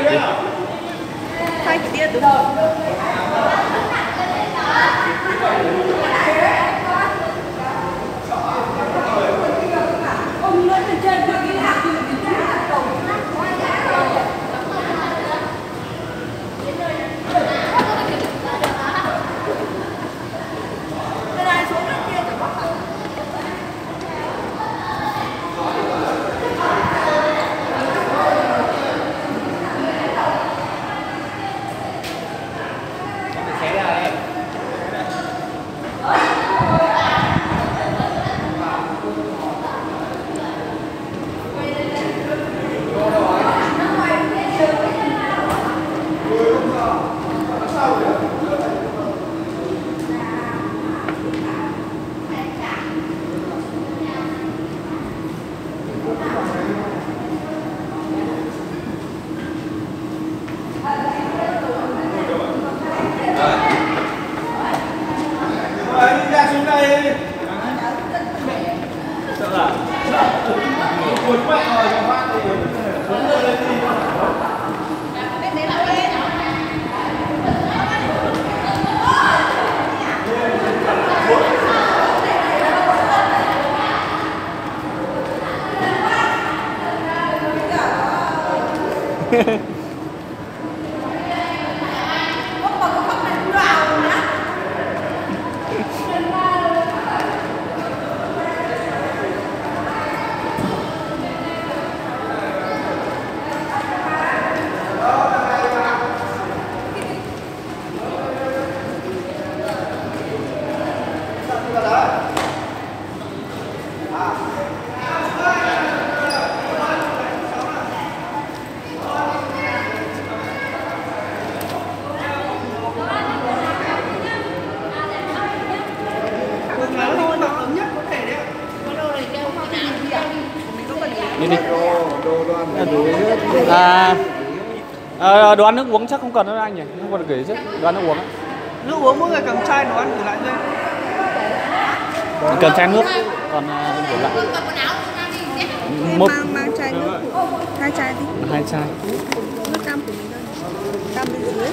Hai cái tia được. Đồ ăn nước uống chắc không cần đâu anh nhỉ, không cần gửi chứ. Đồ ăn nước uống á. Nước uống mỗi người cầm chai, đồ ăn gửi lại thôi. Cần chai nước, còn gửi lại. Một mang chai nước, 2 chai đi. 2 chai. Nước cam của mình đâu? Cam bên dưới.